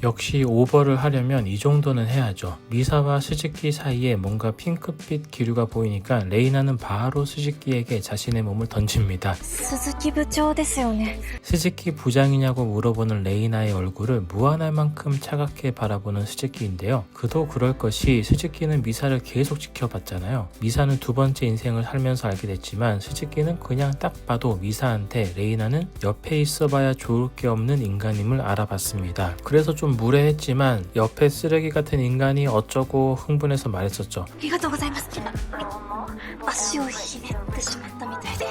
역시 오버를 하려면 이 정도는 해야죠. 미사와 스즈키 사이에 뭔가 핑크빛 기류가 보이니까 레이나는 바로 스즈키에게 자신의 몸을 던집니다. 鈴木部長ですよね。 스즈키 부장이냐고 물어보는 레이나의 얼굴을 무한할 만큼 차갑게 바라보는 스즈키인데요. 그도 그럴 것이 스즈키는 미사를 계속 지켜봤잖아요. 미사는 두 번째 인생을 살면서 알게 됐지만 스즈키는 그냥 딱 봐도 미사한테 레이나는 옆에 있어봐야 좋을 게 없는 인간임을 알아봤습니다. 그래서 좀 무례했지만 옆에 쓰레기 같은 인간이 어쩌고 흥분해서 말했었죠. ありがとうございます。足をひねってしまったみたいで。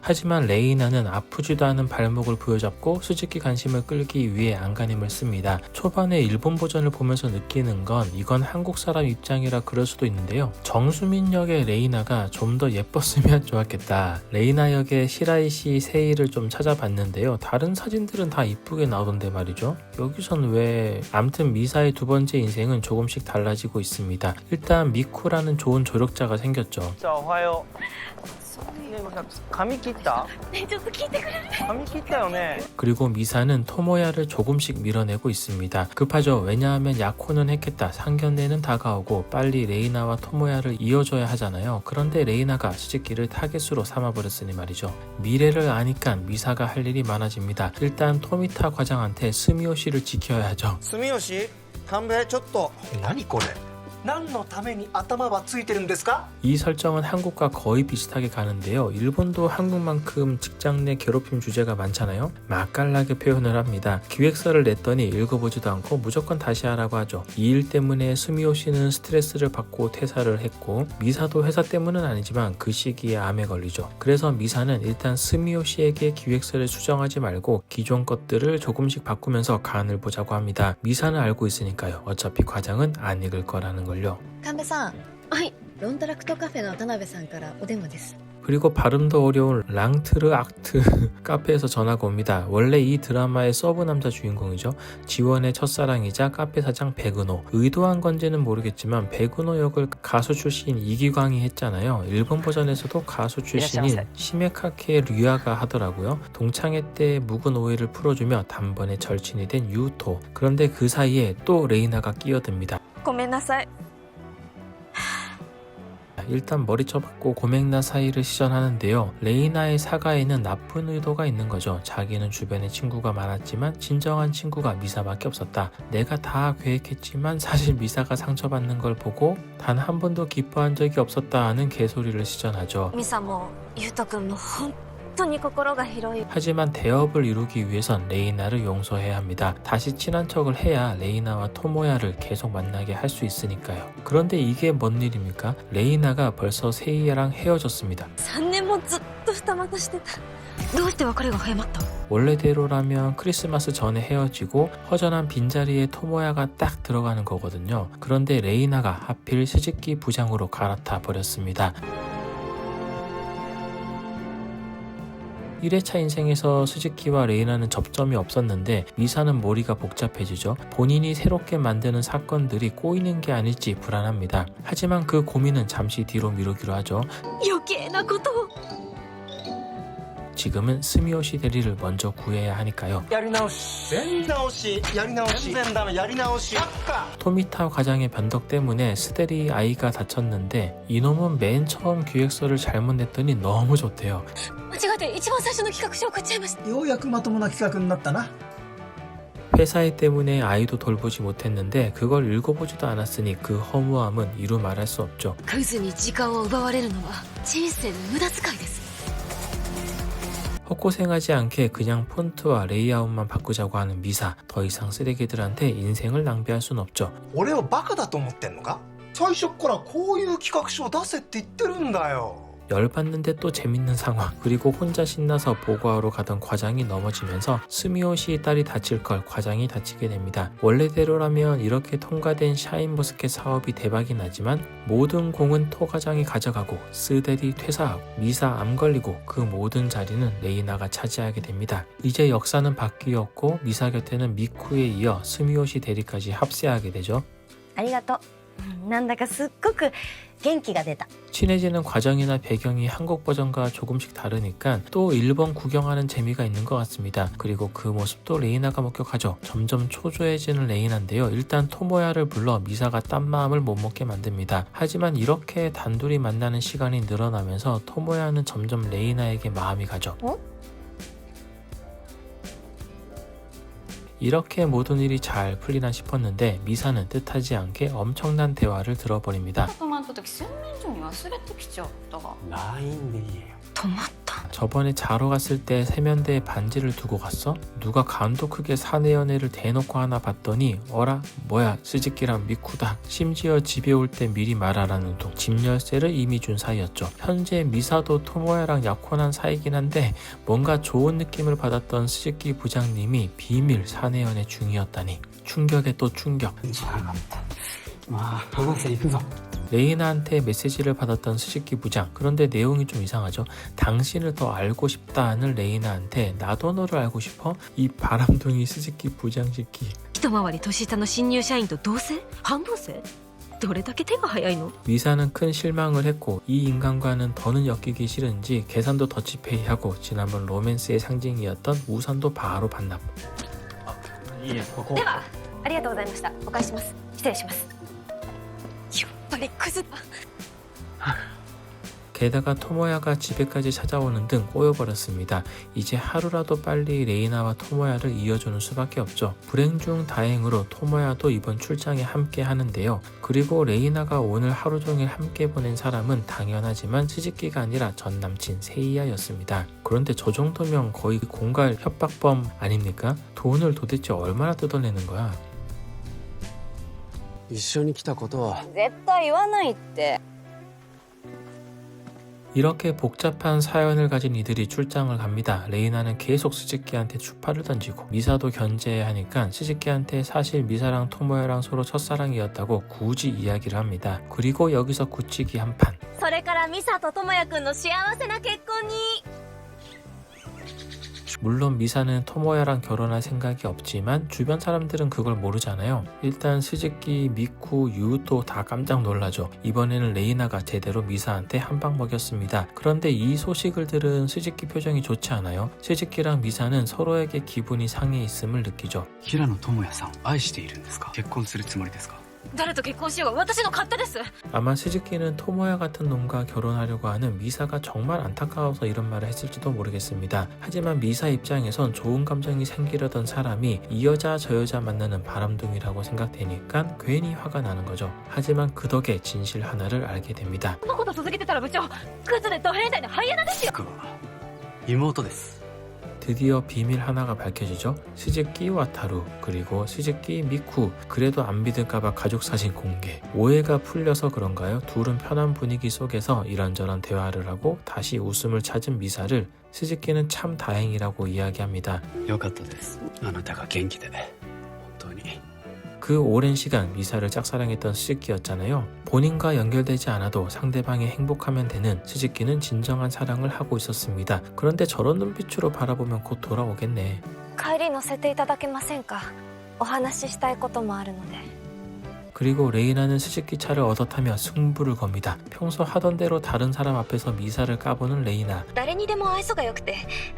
하지만 레이나는 아프지도 않은 발목을 부여잡고 스즈키 관심을 끌기 위해 안간힘을 씁니다. 초반에 일본 버전을 보면서 느끼는 건 이건 한국 사람 입장이라 그럴 수도 있는데요. 정수민 역의 레이나가 좀 더 예뻤으면 좋았겠다. 레이나 역의 시라이시 세이를 좀 찾아봤는데요. 다른 사진들은 다 이쁘게 나오던데 말이죠. 여기선 왜... 암튼 미사의 두 번째 인생은 조금씩 달라지고 있습니다. 일단 미쿠라는 좋은 조력자가 생겼죠. じゃあおはよう。髪切った？ねえちょっと聞いてくれる？髪切ったよね。 그리고 미사는 토모야를 조금씩 밀어내고 있습니다. 급하죠. 왜냐하면 야코는 했겠다. 상견례는 다가오고 빨리 레이나와 토모야를 이어줘야 하잖아요. 그런데 레이나가 스즈키를 타겟으로 삼아버렸으니 말이죠. 미래를 아니까 미사가 할 일이 많아집니다. 일단 토미타 과장한테 스미오시를 지켜야 하죠. 住吉、田部ちょっと。何これ何のために頭はついてるんですか 이 설정은 한국과 거의 비슷하게 가는데요. 일본도 한국만큼 직장 내 괴롭힘 주제가 많잖아요. 맛깔나게 표현을 합니다. 기획서를 냈더니 읽어보지도 않고 무조건 다시 하라고 하죠. 이 일 때문에 스미오 씨는 스트레스를 받고 퇴사를 했고 미사도 회사 때문은 아니지만 그 시기에 암에 걸리죠. 그래서 미사는 일단 스미오 씨에게 기획서를 수정하지 말고 기존 것들을 조금씩 바꾸면서 간을 보자고 합니다. 미사는 알고 있으니까요. 어차피 과장은 안 읽을 거라는 걸요. 神戸さん、はい。ロンタラクトカフェの田辺さんからお電話です。 그리고 발음도 어려운 랑트르 악트 카페에서 전화가 옵니다. 원래 이 드라마의 서브 남자 주인공이죠. 지원의 첫사랑이자 카페 사장 백은호. 의도한 건지는 모르겠지만 백은호 역을 가수 출신 이기광이 했잖아요. 일본 버전에서도 가수 출신인 시메카케 류야가 하더라고요. 동창회 때 묵은 오해를 풀어주며 단번에 절친이 된 유토. 그런데 그 사이에 또 레이나가 끼어듭니다. ごめんなさい。 일단 머리 쳐박고 고맥나 사이를 시전하는데요. 레이나의 사과에는 나쁜 의도가 있는 거죠. 자기는 주변에 친구가 많았지만 진정한 친구가 미사밖에 없었다. 내가 다 계획했지만 사실 미사가 상처받는 걸 보고 단 한 번도 기뻐한 적이 없었다 하는 개소리를 시전하죠. ミサもゆうとくんも本当に心が広い。 하지만 대업을 이루기 위해선 레이나를 용서해야 합니다. 다시 친한 척을 해야 레이나와 토모야를 계속 만나게 할 수 있으니까요. 그런데 이게 뭔 일입니까? 레이나가 벌써 세이야랑 헤어졌습니다. 3年もずっと二股してた。どうして別れが早まった？ 원래대로라면 크리스마스 전에 헤어지고 허전한 빈자리에 토모야가 딱 들어가는 거거든요. 그런데 레이나가 하필 스즈키 부장으로 갈아타 버렸습니다. 1회차 인생에서 스즈키와 레이나는 접점이 없었는데 미사는 머리가 복잡해지죠. 본인이 새롭게 만드는 사건들이 꼬이는 게 아닐지 불안합니다. 하지만 그 고민은 잠시 뒤로 미루기로 하죠. 余計なことを。 지금은 스미오시 대리를 먼저 구해야 하니까요. やり直し全直しやり直し全然ダメやり直し토미타 과장의 변덕 때문에 스데리 아이가 다쳤는데 이놈은 맨 처음 기획서를 잘못 냈더니 너무 좋대요. 間違って一番最初の企画書送っちゃいました。ようやくまともな企画になったな 회사일 때문에 아이도 돌보지 못했는데 그걸 읽어보지도 않았으니 그 허무함은 이루 말할 수 없죠. クズに時間を奪われるのは人生の無駄遣いです。 헛고생하지 않게 그냥 폰트와 레이아웃만 바꾸자고 하는 미사. 더 이상 쓰레기들한테 인생을 낭비할 순 없죠. 俺をバカだと思ってんのか最初っからこういう企画書を出せって言ってるんだよ 열받는데 또 재밌는 상황. 그리고 혼자 신나서 보고하러 가던 과장이 넘어지면서 스미오시 딸이 다칠 걸 과장이 다치게 됩니다. 원래대로라면 이렇게 통과된 샤인머스켓 사업이 대박이 나지만 모든 공은 토 과장이 가져가고 스델이 퇴사하고 미사 암 걸리고 그 모든 자리는 레이나가 차지하게 됩니다. 이제 역사는 바뀌었고 미사 곁에는 미쿠에 이어 스미오시 대리까지 합세하게 되죠. ありがとう。なんだかすっごく元気が出た。 친해지는 과정이나 배경이 한국 버전과 조금씩 다르니까 또 일본 구경하는 재미가 있는 것 같습니다. 그리고 그 모습도 레이나가 목격하죠. 점점 초조해지는 레이나인데요. 일단 토모야를 불러 미사가 딴 마음을 못 먹게 만듭니다. 하지만 이렇게 단둘이 만나는 시간이 늘어나면서 토모야는 점점 레이나에게 마음이 가죠. 이렇게 모든 일이 잘 풀리나 싶었는데 미사는 뜻하지 않게 엄청난 대화를 들어버립니다. 止まった時洗面所に忘れてきちゃったが LINE で言えよ。 止まった 저번에 자러 갔을 때 세면대에 반지를 두고 갔어? 누가 간도 크게 사내 연애를 대놓고 하나 봤더니 어라? 뭐야 스즈키랑 미쿠다. 심지어 집에 올 때 미리 말하라는 둥. 집 열쇠를 이미 준 사이였죠. 현재 미사도 토모야랑 약혼한 사이긴 한데 뭔가 좋은 느낌을 받았던 스즈키 부장님이 비밀 사내 연애 중이었다니. 충격에 또 충격. じゃなかった。まあ話せ行くぞ。 레이나한테 메시지를 받았던 스즈키 부장. 그런데 내용이 좀 이상하죠. 당신을 더 알고 싶다는 레이나한테 나도 너를 알고 싶어? 이 바람둥이 스즈키 부장 새끼. 一回り年下の新入社員と同棲半同棲どれだけ手が早いの 미사는 큰 실망을 했고 이 인간과는 더는 엮이기 싫은지 계산도 더치페이하고 지난번 로맨스의 상징이었던 우산도 바로 반납. いいえ、ここ。ではありがとうございました。お返しします。失礼します。やっぱりクズだ。 게다가 토모야가 집에까지 찾아오는 등 꼬여버렸습니다. 이제 하루라도 빨리 레이나와 토모야를 이어주는 수밖에 없죠. 불행 중 다행으로 토모야도 이번 출장에 함께 하는데요. 그리고 레이나가 오늘 하루 종일 함께 보낸 사람은 당연하지만 스즈키가 아니라 전 남친 세이야였습니다. 그런데 저 정도면 거의 공갈 협박범 아닙니까? 돈을 도대체 얼마나 뜯어내는 거야? 一緒に来たことは絶対言わないって。 이렇게 복잡한 사연을 가진 이들이 출장을 갑니다. 레이나는 계속 스즈키한테 추파를 던지고 미사도 견제해야 하니까 스즈키한테 사실 미사랑 토모야랑 서로 첫사랑이었다고 굳이 이야기를 합니다. 그리고 여기서 굳히기 한판. それからミサとトモヤくんの幸せな結婚に。 물론 미사는 토모야랑 결혼할 생각이 없지만 주변 사람들은 그걸 모르잖아요. 일단 스즈키, 미쿠, 유우토 다 깜짝 놀라죠. 이번에는 레이나가 제대로 미사한테 한 방 먹였습니다. 그런데 이 소식을 들은 스즈키 표정이 좋지 않아요. 스즈키랑 미사는 서로에게 기분이 상해 있음을 느끼죠. 平野智也さんを愛しているんですか？結婚するつもりですか？誰と結婚しようが私の勝手です 아마 스즈키는 토모야 같은 놈과 결혼하려고 하는 미사가 정말 안타까워서 이런 말을 했을지도 모르겠습니다. 하지만 미사 입장에선 좋은 감정이 생기려던 사람이 이 여자 저 여자 만나는 바람둥이라고 생각되니까 괜히 화가 나는 거죠. 하지만 그 덕에 진실 하나를 알게 됩니다. このこと続けてたら部長クズでド変態のハイエナですよ僕は妹です。 드디어 비밀 하나가 밝혀지죠. 스즈키 와타루 그리고 스즈키 미쿠. 그래도 안 믿을까봐 가족 사진 공개. 오해가 풀려서 그런가요? 둘은 편한 분위기 속에서 이런저런 대화를 하고 다시 웃음을 찾은 미사를 스즈키는 참 다행이라고 이야기합니다. よかったです。あなたが元気で本当に。 그 오랜 시간 미사를 짝사랑했던 스즈키였잖아요. 본인과 연결되지 않아도 상대방이 행복하면 되는 스즈키는 진정한 사랑을 하고 있었습니다. 그런데 저런 눈빛으로 바라보면 곧 돌아오겠네. 帰り乗せていただけませんか。お話ししたいこともあるので。 그리고 레이나는 스즈키 차를 얻어 타며 승부를 겁니다. 평소 하던 대로 다른 사람 앞에서 미사를 까보는 레이나. 誰にでも愛想が良くて、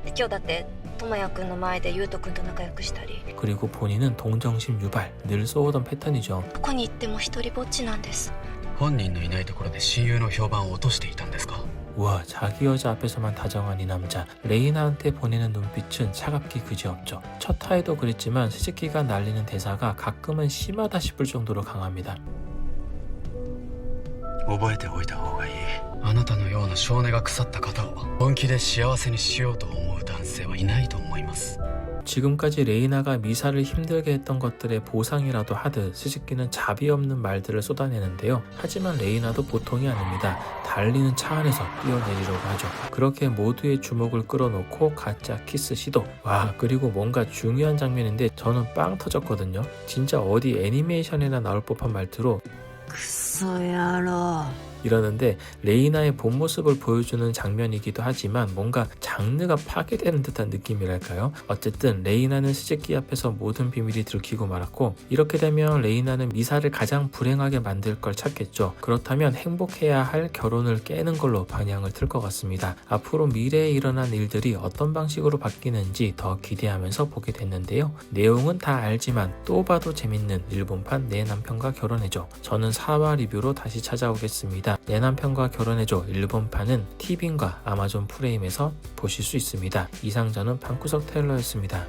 今日だってトモヤくんの前でユウトくんと仲良くしたり。 그리고 본인은 동정심 유발. 늘 써오던 패턴이죠. どこに行っても一人ぼっちなんです。本人のいないところで親友の評判を落としていたんですか？ 우와, 자기 여자 앞에서만 다정한 이 남자. 레이나한테 보내는 눈빛은 차갑기 그지없죠. 첫 화에도 그랬지만 스즈키가 날리는 대사가 가끔은 심하다 싶을 정도로 강합니다. 覚えておいた方がいい。あなたのような性根が腐った方を本気で幸せにしようと思う男性はいないと思います。 지금까지 레이나가 미사를 힘들게 했던 것들의 보상이라도 하듯 스즈키는 자비 없는 말들을 쏟아내는데요. 하지만 레이나도 보통이 아닙니다. 달리는 차 안에서 뛰어내리려고 하죠. 그렇게 모두의 주목을 끌어놓고 가짜 키스 시도. 와, 그리고 뭔가 중요한 장면인데 저는 빵 터졌거든요. 진짜 어디 애니메이션이나 나올 법한 말투로 クソ野郎 이러는데 레이나의 본 모습을 보여주는 장면이기도 하지만 뭔가 장르가 파괴되는 듯한 느낌이랄까요? 어쨌든 레이나는 스즈키 앞에서 모든 비밀이 들키고 말았고 이렇게 되면 레이나는 미사를 가장 불행하게 만들 걸 찾겠죠. 그렇다면 행복해야 할 결혼을 깨는 걸로 방향을 틀 것 같습니다. 앞으로 미래에 일어난 일들이 어떤 방식으로 바뀌는지 더 기대하면서 보게 됐는데요. 내용은 다 알지만 또 봐도 재밌는 일본판 내 남편과 결혼해줘. 저는 4화 리뷰로 다시 찾아오겠습니다. 내 남편과 결혼해줘 일본판은 티빙과 아마존 프레임에서 보실 수 있습니다. 이상 저는 방구석 테일러였습니다.